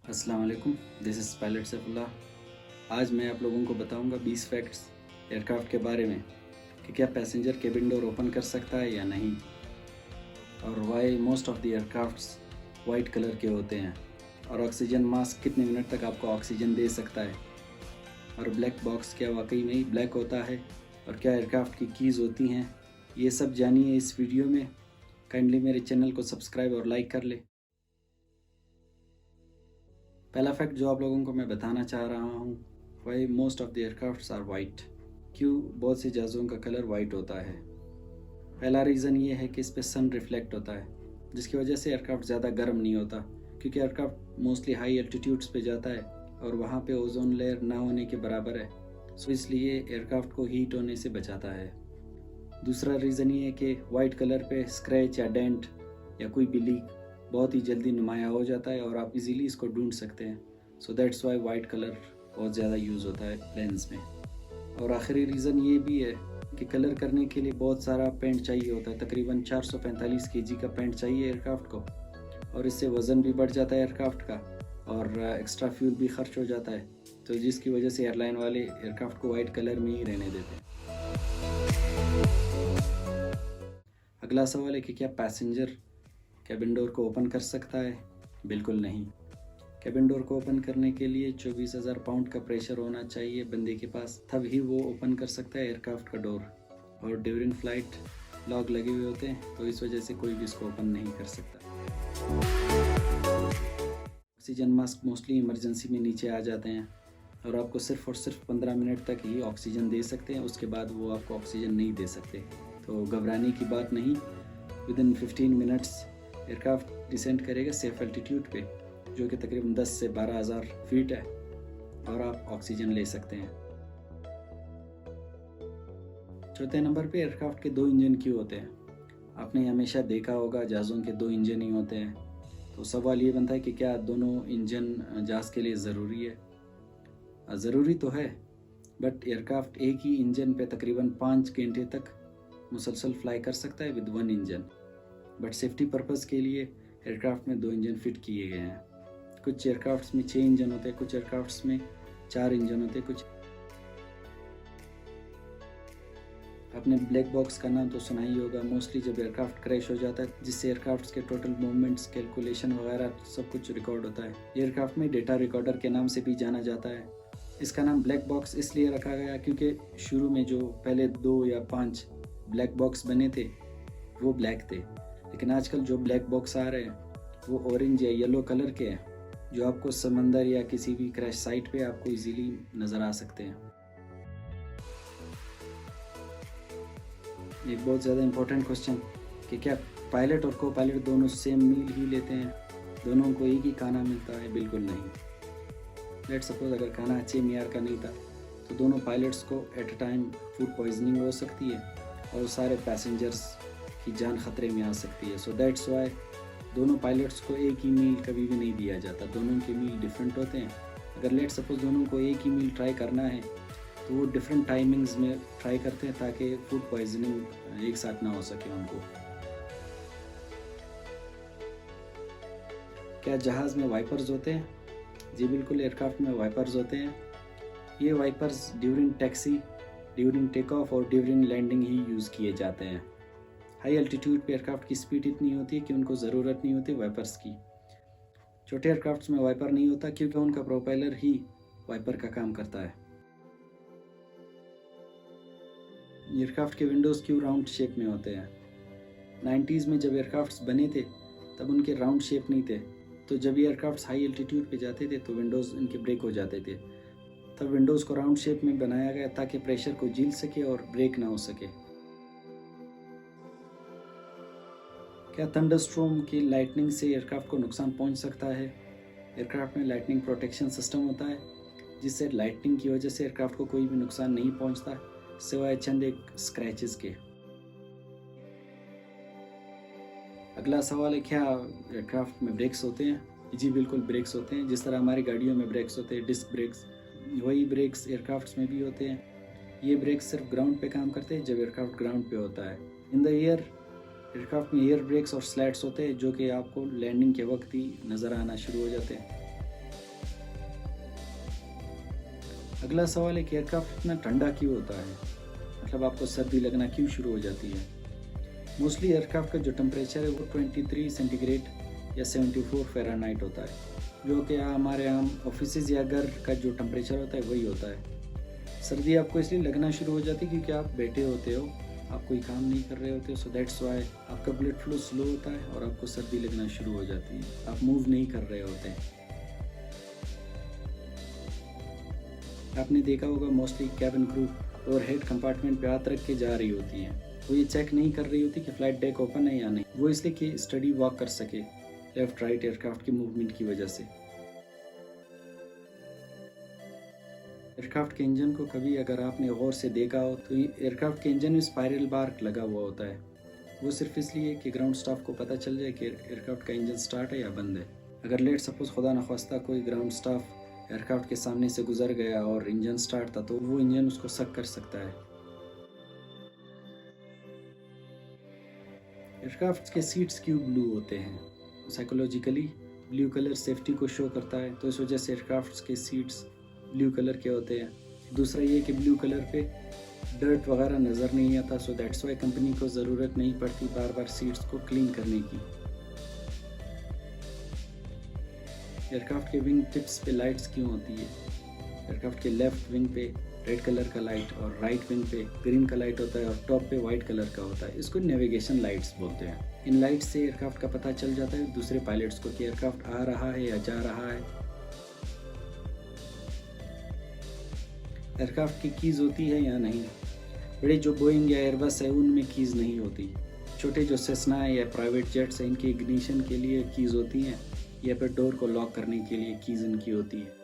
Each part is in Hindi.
अस्सलाम वालेकुम, दिस इज़ पायलट सैफुल्लाह। आज मैं आप लोगों को बताऊंगा 20 फैक्ट्स एयरक्राफ्ट के बारे में कि क्या पैसेंजर केबिन डोर ओपन कर सकता है या नहीं, और Y most of the aircrafts white colour के होते हैं, और ऑक्सीजन मास्क कितने मिनट तक आपको ऑक्सीजन दे सकता है, और ब्लैक बॉक्स क्या वाकई में ही ब्लैक होता है, और क्या एयरक्राफ्ट की कीज़ होती हैं। ये सब जानिए इस वीडियो में। काइंडली मेरे चैनल को सब्सक्राइब और लाइक कर ले। पहला फैक्ट जो आप लोगों को मैं बताना चाह रहा हूँ, why most of the aircrafts are white. क्यों बहुत से जहाज़ों का कलर वाइट होता है? पहला रीज़न ये है कि इस पर सन रिफ्लेक्ट होता है, जिसकी वजह से एयरक्राफ्ट ज़्यादा गर्म नहीं होता, क्योंकि एयरक्राफ्ट मोस्टली हाई एल्टीट्यूड्स पे जाता है और वहाँ पे ओजोन लेयर ना होने के बराबर है, सो इसलिए एयरक्राफ्ट को हीट होने से बचाता है। दूसरा रीज़न ये है कि वाइट कलर पे स्क्रैच या डेंट या कोई भी लीक बहुत ही जल्दी नुमाया हो जाता है और आप इजीली इसको ढूंढ सकते हैं। So that's why white colour बहुत ज़्यादा यूज़ होता है प्लेन्स में। और आखिरी रीज़न ये भी है कि कलर करने के लिए बहुत सारा पेंट चाहिए होता है, तकरीबन 445 केजी का पेंट चाहिए एयरक्राफ्ट को, और इससे वज़न भी बढ़ जाता है एयरक्राफ्ट का और एक्स्ट्रा फ्यूल भी खर्च हो जाता है, तो जिसकी वजह से एयरलाइन वाले एयरक्राफ्ट को वाइट कलर में ही रहने देते हैं। अगला सवाल है कि क्या पैसेंजर कैबिन डोर को ओपन कर सकता है? बिल्कुल नहीं। कैबिन डोर को ओपन करने के लिए 24,000 पाउंड का प्रेशर होना चाहिए बंदे के पास, तब ही वो ओपन कर सकता है एयरक्राफ्ट का डोर, और ड्यूरिंग फ्लाइट लॉक लगे हुए होते हैं, तो इस वजह से कोई भी इसको ओपन नहीं कर सकता। ऑक्सीजन मास्क मोस्टली इमरजेंसी में नीचे आ जाते हैं और आपको सिर्फ और सिर्फ 15 मिनट तक ही ऑक्सीजन दे सकते हैं, उसके बाद वो आपको ऑक्सीजन नहीं दे सकते, तो घबराने की बात नहीं। विदिन 15 मिनट्स एयरक्राफ्ट डिसेंड करेगा सेफ एल्टीट्यूड पे, जो कि तकरीबन 10 से 12,000 फीट है, और आप ऑक्सीजन ले सकते हैं। चौथे नंबर पे एयरक्राफ्ट के 2 इंजन क्यों होते हैं? आपने हमेशा देखा होगा जहाज़ों के 2 इंजन ही होते हैं, तो सवाल ये बनता है कि क्या दोनों इंजन जहाज़ के लिए ज़रूरी है? ज़रूरी तो है, बट एयरक्राफ्ट एक ही इंजन पे तकरीबन 5 घंटे तक मुसलसल फ्लाई कर सकता है with 1 engine, but safety purpose के लिए एयरक्राफ्ट में 2 इंजन फिट किए गए हैं। कुछ एयरक्राफ्ट्स में 6 इंजन होते हैं, कुछ एयरक्राफ्ट्स में 4 इंजन होते हैं। कुछ आपने ब्लैक बॉक्स का नाम तो सुना ही होगा। मोस्टली जब एयरक्राफ्ट क्रैश हो जाता है, जिससे एयरक्राफ्ट्स के टोटल मूवमेंट्स, कैलकुलेशन वगैरह सब कुछ रिकॉर्ड होता है, एयरक्राफ्ट में डेटा रिकॉर्डर के नाम से भी जाना जाता है। इसका नाम ब्लैक बॉक्स इसलिए रखा गया क्योंकि शुरू में जो पहले 2 या 5 ब्लैक बॉक्स बने थे वो ब्लैक थे, लेकिन आजकल जो ब्लैक बॉक्स आ रहे हैं वो ऑरेंज या येलो कलर के हैं, जो आपको समंदर या किसी भी क्रैश साइट पे आपको इजीली नज़र आ सकते हैं। एक बहुत ज़्यादा इम्पोर्टेंट क्वेश्चन कि क्या पायलट और को पायलट दोनों सेम मील ही लेते हैं? दोनों को एक ही खाना मिलता है? बिल्कुल नहीं। लेट सपोज अगर खाना अच्छे मियार का नहीं था, तो दोनों पायलट्स को at a time food poisoning हो सकती है और सारे पैसेंजर्स की जान खतरे में आ सकती है। सो दैट्स वाई दोनों पायलट्स को एक ही मील कभी भी नहीं दिया जाता, दोनों के मील डिफरेंट होते हैं। अगर लेट सपोज दोनों को एक ही मील ट्राई करना है, तो वो डिफरेंट टाइमिंग्स में ट्राई करते हैं ताकि फूड पॉइजनिंग एक साथ ना हो सके उनको। क्या जहाज़ में वाइपर्स होते हैं? जी बिल्कुल, एयरक्राफ्ट में वाइपर्स होते हैं। ये wipers during taxi, during take off और ड्यूरिंग लैंडिंग ही यूज़ किए जाते हैं। हाई एल्टीट्यूड पे एयरक्राफ्ट की स्पीड इतनी होती है कि उनको ज़रूरत नहीं होती वाइपर्स की। छोटे एयरक्राफ्ट्स में वाइपर नहीं होता क्योंकि उनका प्रोपेलर ही वाइपर का काम करता है। एयरक्राफ्ट के विंडोज़ क्यों राउंड शेप में होते हैं? 90s में जब एयरक्राफ्ट्स बने थे तब उनके राउंड शेप नहीं थे, तो जब एयरक्राफ्ट्स हाई एल्टीट्यूड पे जाते थे तो विंडोज़ इनके ब्रेक हो जाते थे। तब विंडोज़ को राउंड शेप में बनाया गया ताकि प्रेशर को झेल सके और ब्रेक ना हो सके। क्या थंडरस्टॉर्म की लाइटनिंग से एयरक्राफ्ट को नुकसान पहुंच सकता है? एयरक्राफ्ट में लाइटनिंग प्रोटेक्शन सिस्टम होता है, जिससे लाइटनिंग की वजह से एयरक्राफ्ट को कोई भी नुकसान नहीं पहुंचता सिवाय चंद एक स्क्रैचेस के। अगला सवाल है, क्या एयरक्राफ्ट में ब्रेक्स होते हैं? जी बिल्कुल, ब्रेक्स होते हैं। जिस तरह हमारी गाड़ियों में ब्रेक्स होते हैं, डिस्क ब्रेक्स, वही ब्रेक्स एयरक्राफ्ट्स में भी होते हैं। ये ब्रेक्स सिर्फ ग्राउंड पे काम करते हैं जब एयरक्राफ्ट ग्राउंड पे होता है। इन द एयर एयरक्राफ्ट में एयर ब्रेक्स और स्लैट्स होते हैं, जो कि आपको लैंडिंग के वक्त ही नज़र आना शुरू हो जाते हैं। अगला सवाल है कि एयरक्राफ्ट इतना ठंडा क्यों होता है, मतलब आपको सर्दी लगना क्यों शुरू हो जाती है। मोस्टली एयरक्राफ्ट का जो टेम्परेचर है वो 23 सेंटीग्रेड या 74 फ़ारेनहाइट होता है, जो कि हमारे यहाँ ऑफिस या घर का जो टेम्परेचर होता है वही होता है। सर्दी आपको इसलिए लगना शुरू हो जाती है क्योंकि आप बैठे होते हो, आप कोई काम नहीं कर रहे होते हो, सो दैट्स वाई आपका ब्लड फ्लो स्लो होता है और आपको सर्दी लगना शुरू हो जाती है, आप मूव नहीं कर रहे होते। आपने देखा होगा मोस्टली कैबिन क्रू और हेड कंपार्टमेंट पे हाथ रख के जा रही होती है, वो ये चेक नहीं कर रही होती कि फ़्लाइट डेक ओपन है या नहीं, वो इसलिए कि स्टडी वॉक कर सके लेफ़्ट राइट एयरक्राफ्ट की मूवमेंट की वजह से। एयरक्राफ्ट के इंजन को कभी अगर आपने गौर से देखा हो तो एयरक्राफ्ट के इंजन में स्पाइरल बार लगा हुआ होता है, वो सिर्फ इसलिए कि ग्राउंड स्टाफ को पता चल जाए कि एयरक्राफ्ट का इंजन स्टार्ट है या बंद है। अगर लेट सपोज खुदा न ख्वास्ता कोई ग्राउंड स्टाफ एयरक्राफ्ट के सामने से गुजर गया और इंजन स्टार्ट था तो वो इंजन उसको सक कर सकता है। एयरक्राफ्ट के सीट्स क्यों ब्लू होते हैं? साइकोलॉजिकली ब्लू कलर सेफ्टी को शो करता है, तो इस वजह से एयरक्राफ्ट के सीट्स ब्लू कलर के होते हैं। दूसरा ये कि ब्लू कलर पे डर्ट वगैरह नज़र नहीं आता, सो दैट्स वाई कंपनी को ज़रूरत नहीं पड़ती बार बार सीट्स को क्लीन करने की। एयरक्राफ्ट के विंग टिप्स पे लाइट्स क्यों होती है? एयरक्राफ्ट के लेफ्ट विंग पे रेड कलर का लाइट और राइट विंग पे ग्रीन का लाइट होता है और टॉप पे वाइट कलर का होता है, इसको नेविगेशन लाइट्स बोलते हैं। इन लाइट्स से एयरक्राफ्ट का पता चल जाता है दूसरे पायलट्स को कि एयरक्राफ्ट आ रहा है या जा रहा है। एयरक्राफ्ट की कीज़ होती है या नहीं? बड़े जो बोइंग या एयरबस है उनमें कीज़ नहीं होती। छोटे जो सेस्ना है या प्राइवेट जेट्स हैं इनकी इग्निशन के लिए कीज़ होती हैं या फिर डोर को लॉक करने के लिए कीज़ इनकी होती है।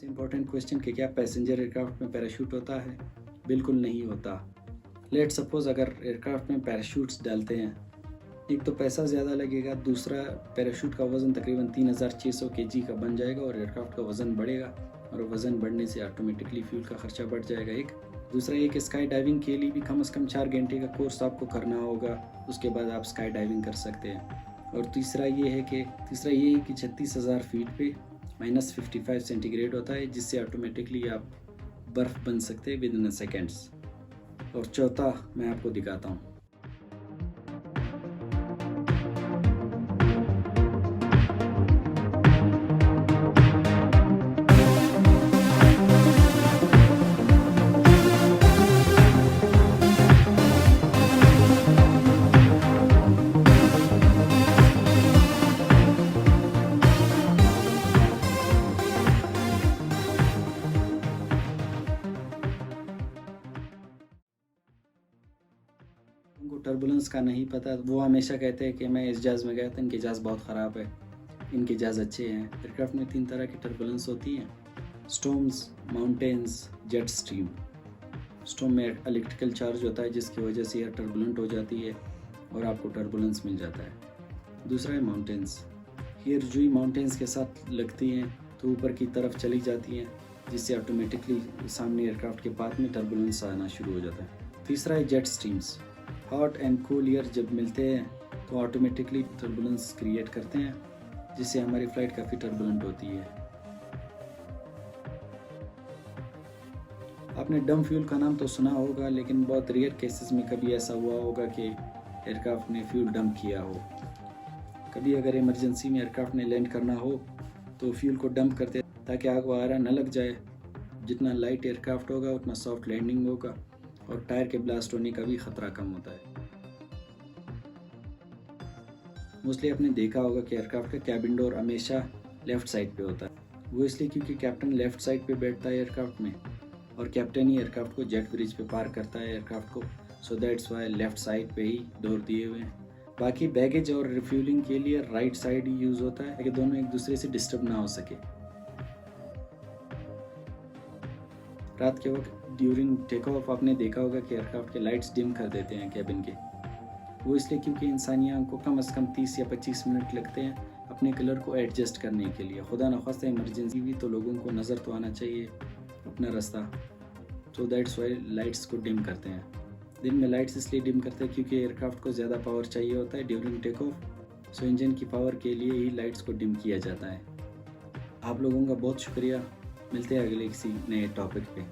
इम्पोर्टेंट क्वेश्चन कि क्या पैसेंजर एयरक्राफ्ट में पैराशूट होता है? बिल्कुल नहीं होता। लेट सपोज अगर एयरक्राफ्ट में पैराशूट्स डालते हैं, एक तो पैसा ज़्यादा लगेगा, दूसरा पैराशूट का वज़न तकरीबन 3600 kg का बन जाएगा और एयरक्राफ्ट का वज़न बढ़ेगा और वज़न बढ़ने से ऑटोमेटिकली फ्यूल का ख़र्चा बढ़ जाएगा। एक दूसरा ये कि स्काई डाइविंग के लिए भी कम से कम 4 घंटे का कोर्स आपको करना होगा, उसके बाद आप स्काई डाइविंग कर सकते हैं। और तीसरा ये है कि 36,000 फीट पे -55 सेंटीग्रेड होता है, जिससे ऑटोमेटिकली आप बर्फ़ बन सकते हैं विद इन सेकेंड्स। और चौथा मैं आपको दिखाता हूँ। उनको टर्बुलेंस का नहीं पता, वो हमेशा कहते हैं कि मैं इस जहाज़ में गया था, इनके जहाज़ बहुत ख़राब है, इनके जहाज़ अच्छे हैं। एयरक्राफ्ट में 3 तरह की टर्बुलेंस होती हैं, storms, mountains, jet stream. Storm में इलेक्ट्रिकल चार्ज होता है जिसकी वजह से यह टर्बुलेंट हो जाती है और आपको टर्बुलेंस मिल जाता है। दूसरा है माउंटेन्स, ये रुई माउंटेन्स के साथ लगती हैं तो ऊपर की तरफ चली जाती हैं, जिससे ऑटोमेटिकली सामने एयरक्राफ्ट के पाथ में टर्बुलेंस आना शुरू हो जाता है। तीसरा है jet streams, hot and cool air जब मिलते हैं तो ऑटोमेटिकली टर्बुलेंस क्रिएट करते हैं, जिससे हमारी फ़्लाइट काफ़ी टर्बुलेंट होती है। आपने डम फ्यूल का नाम तो सुना होगा, लेकिन बहुत रेयर केसेस में कभी ऐसा हुआ होगा कि एयरक्राफ्ट ने फ्यूल डंप किया हो। कभी अगर इमरजेंसी में एयरक्राफ्ट ने लैंड करना हो तो फ्यूल को डंप करते ताकि आग वगैरह न लग जाए। जितना लाइट एयरक्राफ्ट होगा उतना सॉफ्ट लैंडिंग होगा और टायर के ब्लास्ट होने का भी ख़तरा कम होता है। मोस्टली आपने देखा होगा कि एयरक्राफ्ट का कैबिन डोर हमेशा लेफ़्ट साइड पे होता है, वो इसलिए क्योंकि कैप्टन लेफ़्ट साइड पे बैठता है एयरक्राफ्ट में और कैप्टन ही एयरक्राफ्ट को जेट ब्रिज पे पार करता है एयरक्राफ्ट को, so that's why left side पे ही डोर दिए हुए हैं। बाकी बैगेज और रिफ्यूलिंग के लिए राइट साइड ही यूज़ होता है कि दोनों एक दूसरे से डिस्टर्ब ना हो सके। रात के वक्त ड्यूरिंग टेक ऑफ आपने देखा होगा कि एयरक्राफ्ट के लाइट्स डिम कर देते हैं कैबिन के, वो इसलिए क्योंकि इंसानी आंख को कम से कम 30 या 25 मिनट लगते हैं अपने कलर को एडजस्ट करने के लिए। खुदा न खास्ता इमरजेंसी भी तो लोगों को नज़र तो आना चाहिए अपना रास्ता, तो दैट्स वाई लाइट्स को डिम करते हैं। दिन में लाइट्स इसलिए डिम करते हैं क्योंकि एयरक्राफ्ट को ज़्यादा पावर चाहिए होता है during take off, so engine की पावर के लिए ही लाइट्स को डिम किया जाता है। आप लोगों का बहुत शुक्रिया, मिलते हैं अगले किसी नए टॉपिक पे।